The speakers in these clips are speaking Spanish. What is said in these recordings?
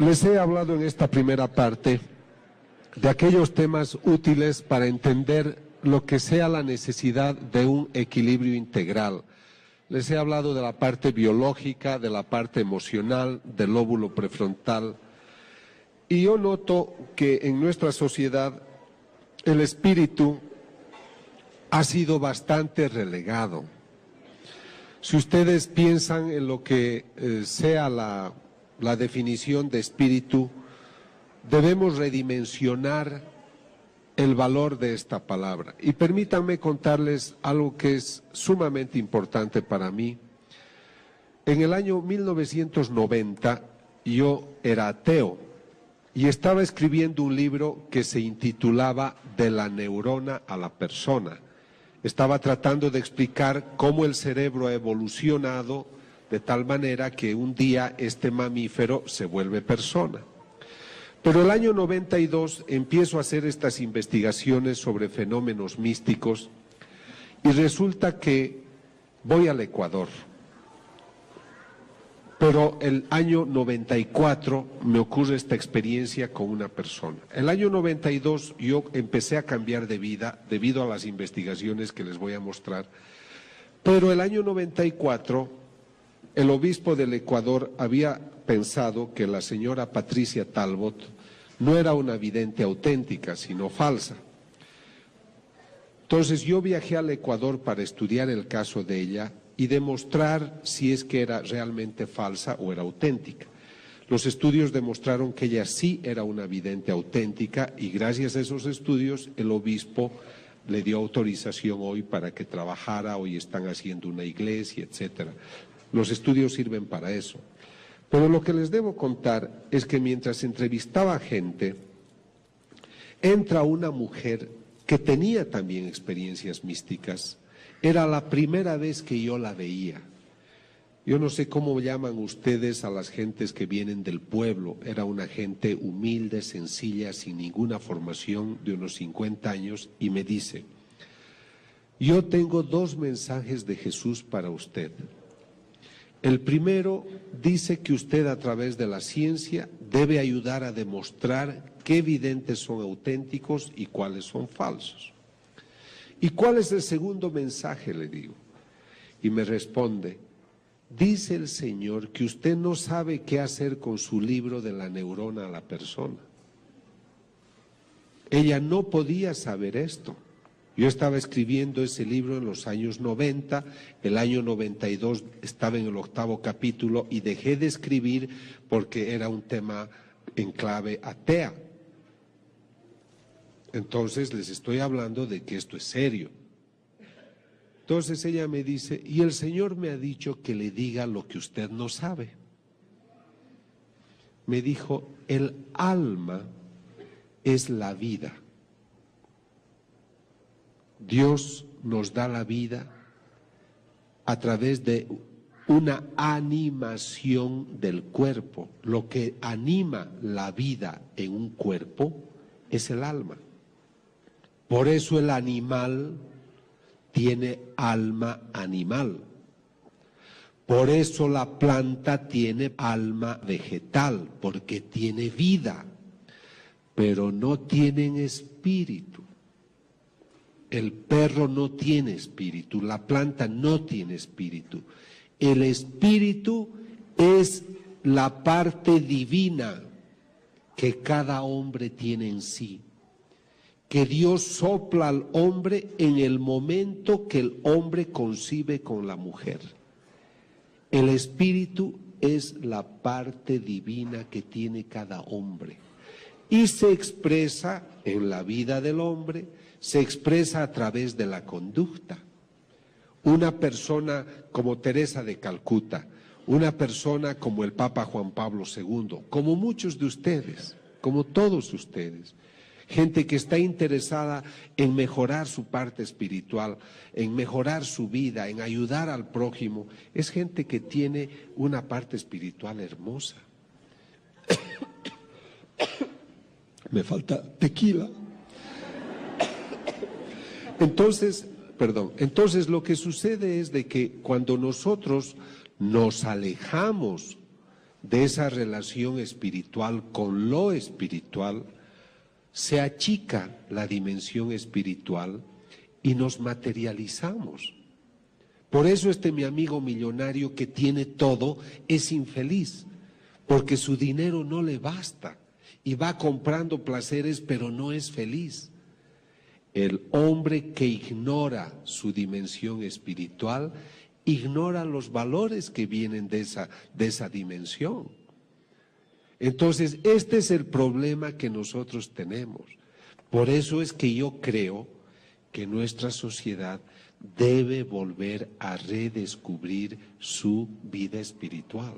Les he hablado en esta primera parte de aquellos temas útiles para entender lo que sea la necesidad de un equilibrio integral. Les he hablado de la parte biológica, de la parte emocional, del lóbulo prefrontal. Y yo noto que en nuestra sociedad el espíritu ha sido bastante relegado. Si ustedes piensan en lo que sea la definición de espíritu, debemos redimensionar el valor de esta palabra. Y permítanme contarles algo que es sumamente importante para mí. En el año 1990 yo era ateo y estaba escribiendo un libro que se intitulaba De la neurona a la persona. Estaba tratando de explicar cómo el cerebro ha evolucionado de tal manera que un día este mamífero se vuelve persona. Pero el año 92 empiezo a hacer estas investigaciones sobre fenómenos místicos y resulta que voy al Ecuador. Pero el año 94 me ocurre esta experiencia con una persona. El año 92 yo empecé a cambiar de vida debido a las investigaciones que les voy a mostrar. Pero el año 94 el obispo del Ecuador había pensado que la señora Patricia Talbot no era una vidente auténtica, sino falsa. Entonces yo viajé al Ecuador para estudiar el caso de ella y demostrar si es que era realmente falsa o era auténtica. Los estudios demostraron que ella sí era una vidente auténtica y gracias a esos estudios el obispo le dio autorización hoy para que trabajara, hoy están haciendo una iglesia, etcétera. Los estudios sirven para eso. Pero lo que les debo contar es que mientras entrevistaba gente, entra una mujer que tenía también experiencias místicas. Era la primera vez que yo la veía. Yo no sé cómo llaman ustedes a las gentes que vienen del pueblo. Era una gente humilde, sencilla, sin ninguna formación, de unos 50 años, y me dice: yo tengo 2 mensajes de Jesús para usted. El primero dice que usted a través de la ciencia debe ayudar a demostrar qué videntes son auténticos y cuáles son falsos. ¿Y cuál es el segundo mensaje?, le digo. Y me responde: dice el Señor que usted no sabe qué hacer con su libro de la neurona a la persona. Ella no podía saber esto. Yo estaba escribiendo ese libro en los años 90, el año 92 estaba en el 8º capítulo y dejé de escribir porque era un tema en clave atea. Entonces les estoy hablando de que esto es serio. Entonces ella me dice: y el Señor me ha dicho que le diga lo que usted no sabe. Me dijo: el alma es la vida. Dios nos da la vida a través de una animación del cuerpo. Lo que anima la vida en un cuerpo es el alma. Por eso el animal tiene alma animal. Por eso la planta tiene alma vegetal, porque tiene vida, pero no tienen espíritu. El perro no tiene espíritu, la planta no tiene espíritu. El espíritu es la parte divina que cada hombre tiene en sí, que Dios sopla al hombre en el momento que el hombre concibe con la mujer. El espíritu es la parte divina que tiene cada hombre y se expresa en la vida del hombre, se expresa a través de la conducta. Una persona como Teresa de Calcuta, una persona como el Papa Juan Pablo II, como muchos de ustedes, como todos ustedes, gente que está interesada en mejorar su parte espiritual, en mejorar su vida, en ayudar al prójimo, es gente que tiene una parte espiritual hermosa. Me falta tequila. Entonces lo que sucede es de que cuando nosotros nos alejamos de esa relación espiritual con lo espiritual, se achica la dimensión espiritual y nos materializamos. Por eso mi amigo millonario que tiene todo es infeliz, porque su dinero no le basta y va comprando placeres, pero no es feliz. El hombre que ignora su dimensión espiritual ignora los valores que vienen de esa dimensión. Entonces, este es el problema que nosotros tenemos. Por eso es que yo creo que nuestra sociedad debe volver a redescubrir su vida espiritual.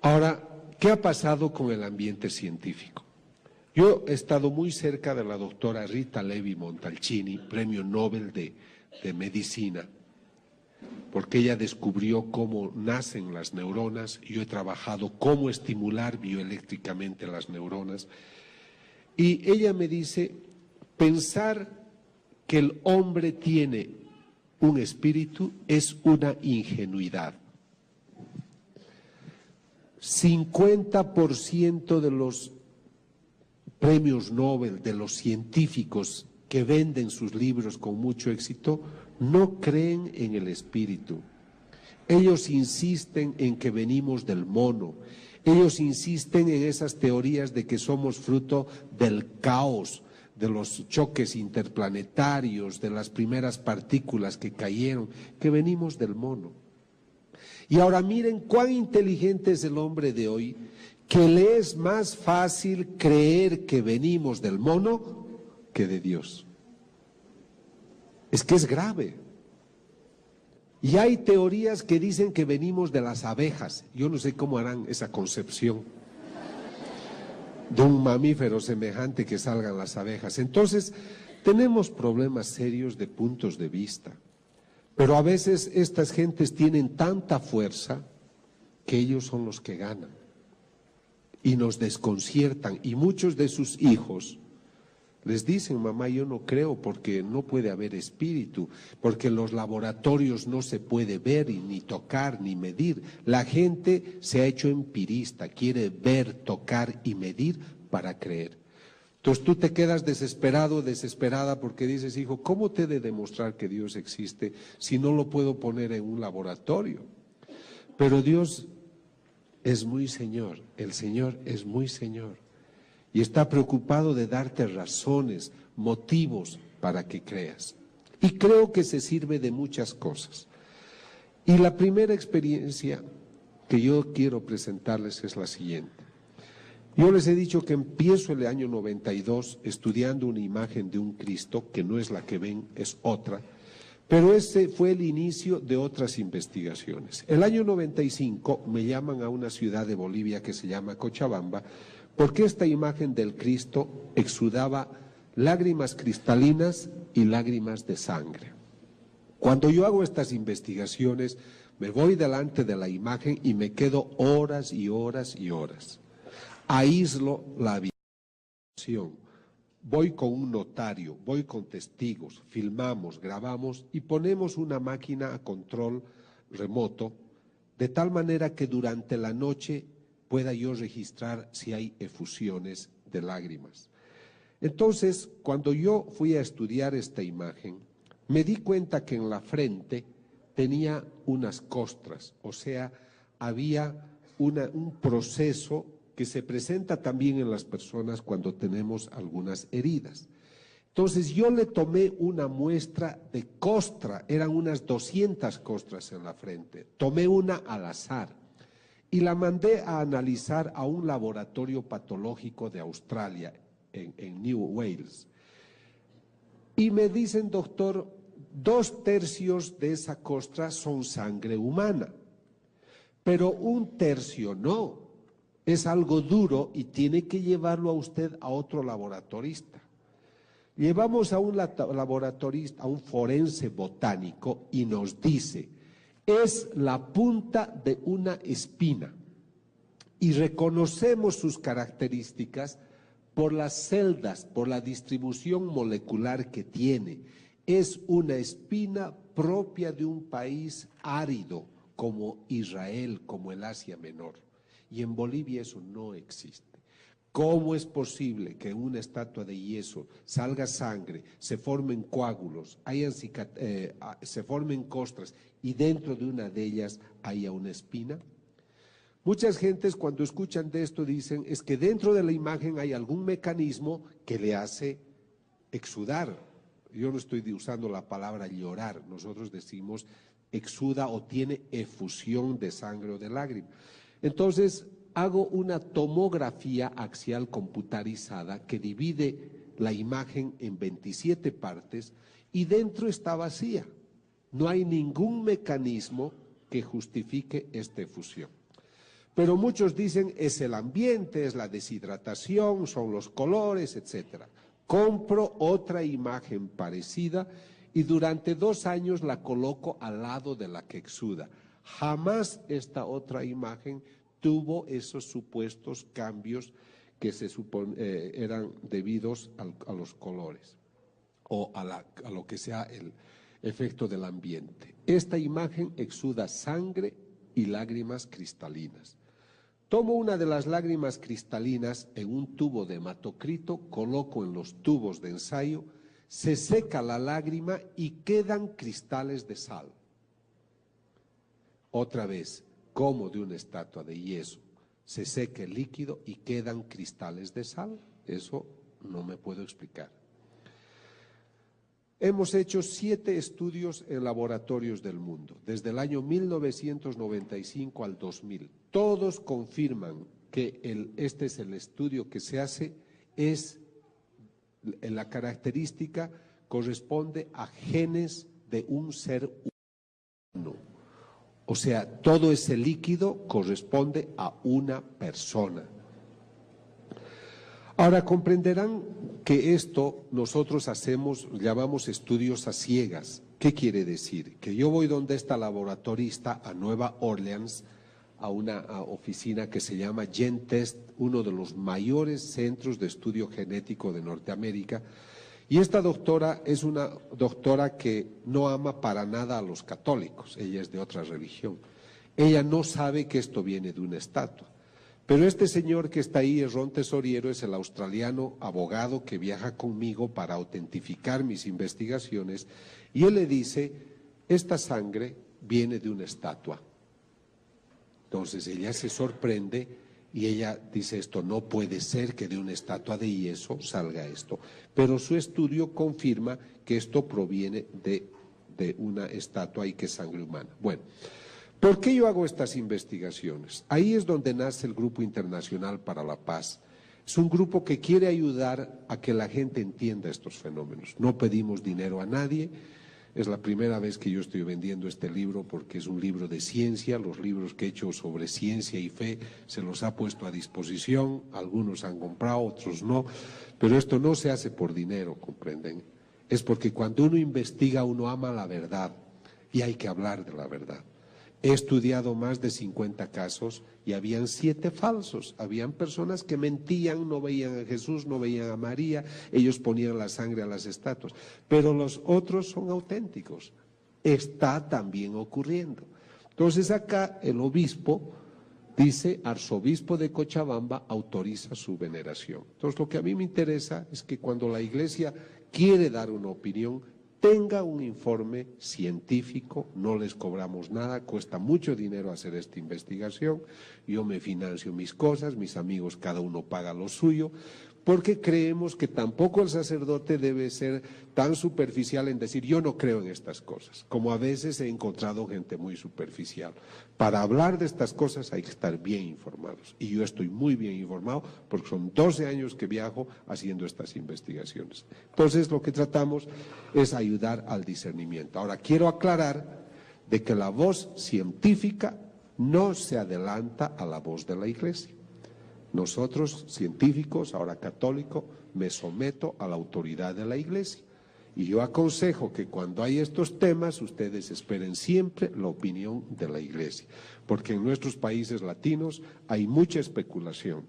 Ahora, ¿qué ha pasado con el ambiente científico? Yo he estado muy cerca de la doctora Rita Levi Montalcini, premio Nobel de Medicina, porque ella descubrió cómo nacen las neuronas. Yo he trabajado cómo estimular bioeléctricamente las neuronas. Y ella me dice, pensar que el hombre tiene un espíritu es una ingenuidad. 50% de los premios Nobel, de los científicos que venden sus libros con mucho éxito, no creen en el espíritu. Ellos insisten en que venimos del mono. Ellos insisten en esas teorías de que somos fruto del caos, de los choques interplanetarios, de las primeras partículas que cayeron, que venimos del mono. Y ahora miren cuán inteligente es el hombre de hoy, que le es más fácil creer que venimos del mono que de Dios. Es que es grave. Y hay teorías que dicen que venimos de las abejas. Yo no sé cómo harán esa concepción de un mamífero semejante que salgan las abejas. Entonces, tenemos problemas serios de puntos de vista. Pero a veces estas gentes tienen tanta fuerza que ellos son los que ganan. Y nos desconciertan. Y muchos de sus hijos les dicen, mamá, yo no creo porque no puede haber espíritu, porque en los laboratorios no se puede ver y ni tocar ni medir. La gente se ha hecho empirista, quiere ver, tocar y medir para creer. Entonces tú te quedas desesperado, desesperada porque dices, hijo, ¿cómo te he de demostrar que Dios existe si no lo puedo poner en un laboratorio? Pero Dios es muy Señor, el Señor es muy Señor. Y está preocupado de darte razones, motivos para que creas. Y creo que se sirve de muchas cosas. Y la primera experiencia que yo quiero presentarles es la siguiente. Yo les he dicho que empiezo el año 92 estudiando una imagen de un Cristo, que no es la que ven, es otra, pero ese fue el inicio de otras investigaciones. El año 95 me llaman a una ciudad de Bolivia que se llama Cochabamba, porque esta imagen del Cristo exudaba lágrimas cristalinas y lágrimas de sangre. Cuando yo hago estas investigaciones, me voy delante de la imagen y me quedo horas y horas y horas. Aíslo la habitación, voy con un notario, voy con testigos, filmamos, grabamos y ponemos una máquina a control remoto, de tal manera que durante la noche pueda yo registrar si hay efusiones de lágrimas. Entonces, cuando yo fui a estudiar esta imagen, me di cuenta que en la frente tenía unas costras, o sea, había un proceso que se presenta también en las personas cuando tenemos algunas heridas. Entonces yo le tomé una muestra de costra, eran unas 200 costras en la frente, tomé una al azar y la mandé a analizar a un laboratorio patológico de Australia, en New Wales. Y me dicen, doctor, 2/3 de esa costra son sangre humana, pero 1/3 no. Es algo duro y tiene que llevarlo a usted a otro laboratorista. Llevamos a un laboratorista, a un forense botánico y nos dice, es la punta de una espina y reconocemos sus características por las celdas, por la distribución molecular que tiene. Es una espina propia de un país árido como Israel, como el Asia Menor. Y en Bolivia eso no existe. ¿Cómo es posible que en una estatua de yeso salga sangre, se formen coágulos, se formen costras y dentro de una de ellas haya una espina? Muchas gentes cuando escuchan de esto dicen es que dentro de la imagen hay algún mecanismo que le hace exudar. Yo no estoy usando la palabra llorar, nosotros decimos exuda o tiene efusión de sangre o de lágrima. Entonces, hago una tomografía axial computarizada que divide la imagen en 27 partes y dentro está vacía. No hay ningún mecanismo que justifique esta efusión. Pero muchos dicen es el ambiente, es la deshidratación, son los colores, etcétera. Compro otra imagen parecida y durante 2 años la coloco al lado de la que exuda. Jamás esta otra imagen tuvo esos supuestos cambios que eran debidos a los colores o a lo que sea el efecto del ambiente. Esta imagen exuda sangre y lágrimas cristalinas. Tomo una de las lágrimas cristalinas en un tubo de hematocrito, coloco en los tubos de ensayo, se seca la lágrima y quedan cristales de sal. Otra vez, como de una estatua de yeso, se seca el líquido y quedan cristales de sal. Eso no me puedo explicar. Hemos hecho 7 estudios en laboratorios del mundo, desde el año 1995 al 2000. Todos confirman que este es el estudio que se hace, la característica corresponde a genes de un ser humano. O sea, todo ese líquido corresponde a una persona. Ahora comprenderán que esto nosotros llamamos estudios a ciegas. ¿Qué quiere decir? Que yo voy donde está laboratorista a Nueva Orleans, a una oficina que se llama GenTest, uno de los mayores centros de estudio genético de Norteamérica, y esta doctora es una doctora que no ama para nada a los católicos, ella es de otra religión. Ella no sabe que esto viene de una estatua. Pero este señor que está ahí, Ron Tesoriero, es el australiano abogado que viaja conmigo para autentificar mis investigaciones, y él le dice, esta sangre viene de una estatua. Entonces ella se sorprende y ella dice, esto no puede ser que de una estatua de yeso salga esto. Pero su estudio confirma que esto proviene de una estatua y que es sangre humana. Bueno, ¿por qué yo hago estas investigaciones? Ahí es donde nace el Grupo Internacional para la Paz. Es un grupo que quiere ayudar a que la gente entienda estos fenómenos. No pedimos dinero a nadie. Es la primera vez que yo estoy vendiendo este libro porque es un libro de ciencia. Los libros que he hecho sobre ciencia y fe se los ha puesto a disposición. Algunos han comprado, otros no. Pero esto no se hace por dinero, ¿comprenden? Es porque cuando uno investiga, uno ama la verdad y hay que hablar de la verdad. He estudiado más de 50 casos y habían 7 falsos. Habían personas que mentían, no veían a Jesús, no veían a María, ellos ponían la sangre a las estatuas. Pero los otros son auténticos. Está también ocurriendo. Entonces acá el obispo dice, arzobispo de Cochabamba autoriza su veneración. Entonces lo que a mí me interesa es que cuando la iglesia quiere dar una opinión, tenga un informe científico, no les cobramos nada, cuesta mucho dinero hacer esta investigación, yo me financio mis cosas, mis amigos cada uno paga lo suyo, porque creemos que tampoco el sacerdote debe ser tan superficial en decir yo no creo en estas cosas, como a veces he encontrado gente muy superficial. Para hablar de estas cosas hay que estar bien informados, y yo estoy muy bien informado porque son 12 años que viajo haciendo estas investigaciones. Entonces lo que tratamos es ayudar al discernimiento. Ahora quiero aclarar de que la voz científica no se adelanta a la voz de la Iglesia. Nosotros, científicos, ahora católico, me someto a la autoridad de la Iglesia. Y yo aconsejo que cuando hay estos temas, ustedes esperen siempre la opinión de la Iglesia. Porque en nuestros países latinos hay mucha especulación.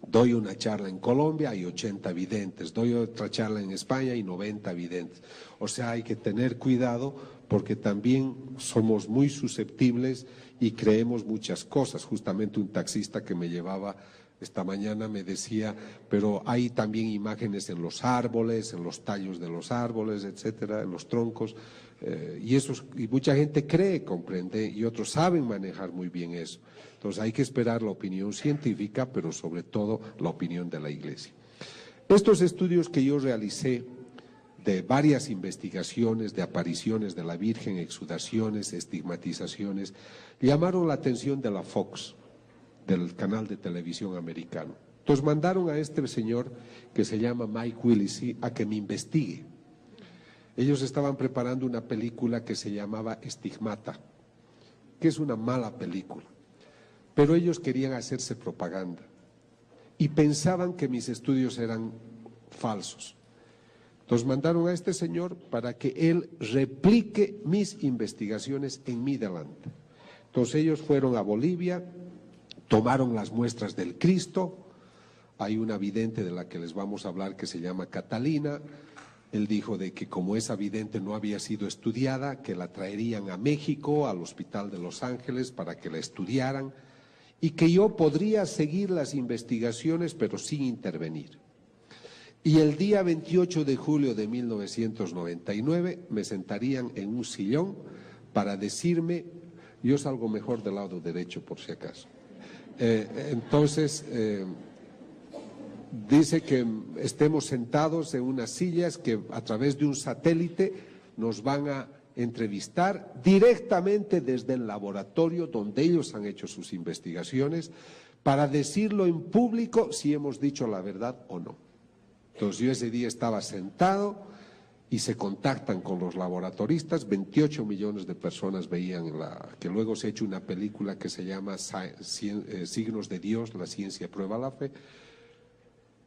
Doy una charla en Colombia, hay 80 videntes. Doy otra charla en España, hay 90 videntes. O sea, hay que tener cuidado porque también somos muy susceptibles y creemos muchas cosas. Justamente un taxista que me llevaba esta mañana me decía, pero hay también imágenes en los árboles, en los tallos de los árboles, etcétera, en los troncos, y mucha gente cree, comprende, y otros saben manejar muy bien eso. Entonces hay que esperar la opinión científica, pero sobre todo la opinión de la Iglesia. Estos estudios que yo realicé de varias investigaciones de apariciones de la Virgen, exudaciones, estigmatizaciones, llamaron la atención de la Fox, del canal de televisión americano. Entonces mandaron a este señor que se llama Mike Willisi a que me investigue. Ellos estaban preparando una película que se llamaba Estigmata, que es una mala película, pero ellos querían hacerse propaganda y pensaban que mis estudios eran falsos. Entonces mandaron a este señor para que él replique mis investigaciones en mi delante. Entonces ellos fueron a Bolivia, tomaron las muestras del Cristo. Hay una vidente de la que les vamos a hablar que se llama Catalina. Él dijo de que como esa vidente no había sido estudiada, que la traerían a México, al Hospital de Los Ángeles, para que la estudiaran, y que yo podría seguir las investigaciones, pero sin intervenir. Y el día 28 de julio de 1999 me sentarían en un sillón para decirme, yo salgo mejor del lado derecho por si acaso. Entonces, dice que estemos sentados en unas sillas que a través de un satélite nos van a entrevistar directamente desde el laboratorio donde ellos han hecho sus investigaciones para decirlo en público si hemos dicho la verdad o no. Entonces yo ese día estaba sentado y se contactan con los laboratoristas, 28 millones de personas veían que luego se ha hecho una película que se llama Signos de Dios, la ciencia prueba la fe,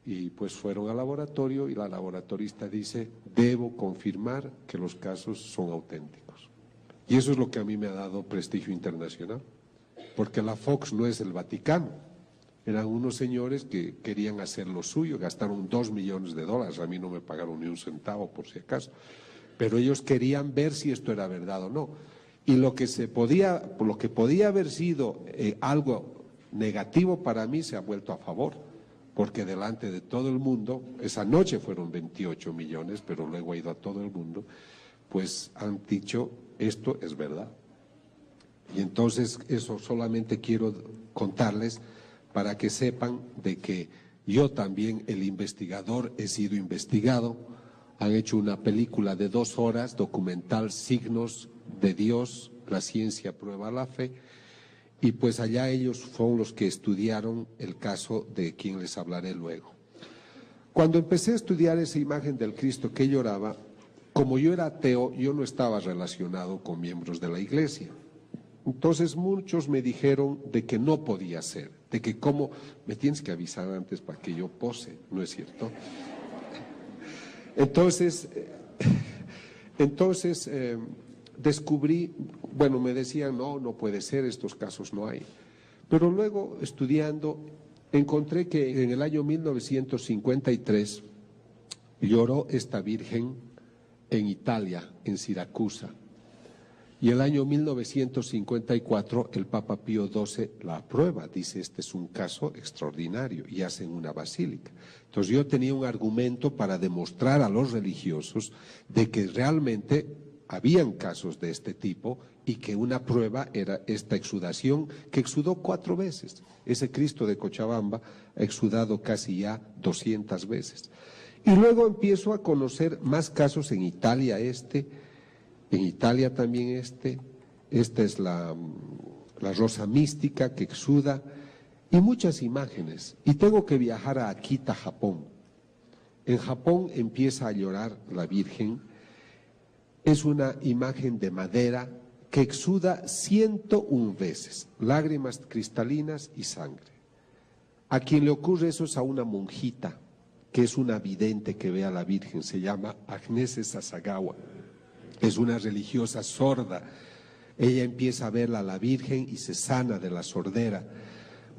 y pues fueron al laboratorio y la laboratorista dice, debo confirmar que los casos son auténticos. Y eso es lo que a mí me ha dado prestigio internacional, porque la Fox no es el Vaticano. Eran unos señores que querían hacer lo suyo, gastaron $2 millones, a mí no me pagaron ni un centavo por si acaso, pero ellos querían ver si esto era verdad o no. Y lo que podía haber sido algo negativo para mí se ha vuelto a favor, porque delante de todo el mundo, esa noche fueron 28 millones, pero luego ha ido a todo el mundo, pues han dicho, esto es verdad. Y entonces eso solamente quiero contarles para que sepan de que yo también, el investigador, he sido investigado. Han hecho una película de 2 horas, documental, Signos de Dios, la ciencia prueba la fe, y pues allá ellos fueron los que estudiaron el caso de quien les hablaré luego. Cuando empecé a estudiar esa imagen del Cristo que lloraba, como yo era ateo, yo no estaba relacionado con miembros de la iglesia. Entonces muchos me dijeron de que no podía ser, de que cómo, me tienes que avisar antes para que yo pose, ¿no es cierto? Entonces descubrí, bueno, me decían, no puede ser, estos casos no hay. Pero luego, estudiando, encontré que en el año 1953 lloró esta Virgen en Italia, en Siracusa. Y el año 1954 el Papa Pío XII la aprueba, dice este es un caso extraordinario y hacen una basílica. Entonces yo tenía un argumento para demostrar a los religiosos de que realmente habían casos de este tipo y que una prueba era esta exudación que exudó 4 veces. Ese Cristo de Cochabamba ha exudado casi ya 200 veces. Y luego empiezo a conocer más casos en Italia en Italia también esta es la rosa mística que exuda y muchas imágenes. Y tengo que viajar a Akita, Japón. En Japón empieza a llorar la Virgen. Es una imagen de madera que exuda 101 veces, lágrimas cristalinas y sangre. A quien le ocurre eso es a una monjita, que es una vidente que ve a la Virgen, se llama Agnese Sasagawa. Es una religiosa sorda. Ella empieza a verla a la Virgen y se sana de la sordera.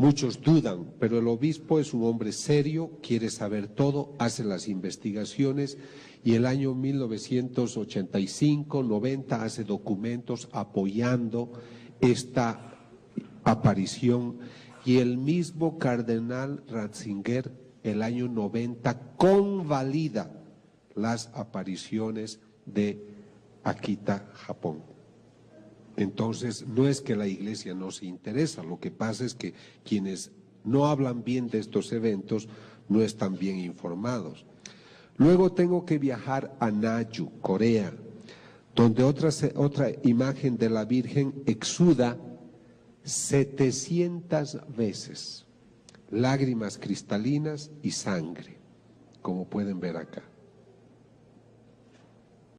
Muchos dudan, pero el obispo es un hombre serio, quiere saber todo, hace las investigaciones y el año 1985-90 hace documentos apoyando esta aparición, y el mismo cardenal Ratzinger el año 90 convalida las apariciones de Akita, Japón. Entonces, no es que la Iglesia no se interesa, lo que pasa es que quienes no hablan bien de estos eventos no están bien informados. Luego tengo que viajar a Naju, Corea, donde otra imagen de la Virgen exuda 700 veces lágrimas cristalinas y sangre, como pueden ver acá.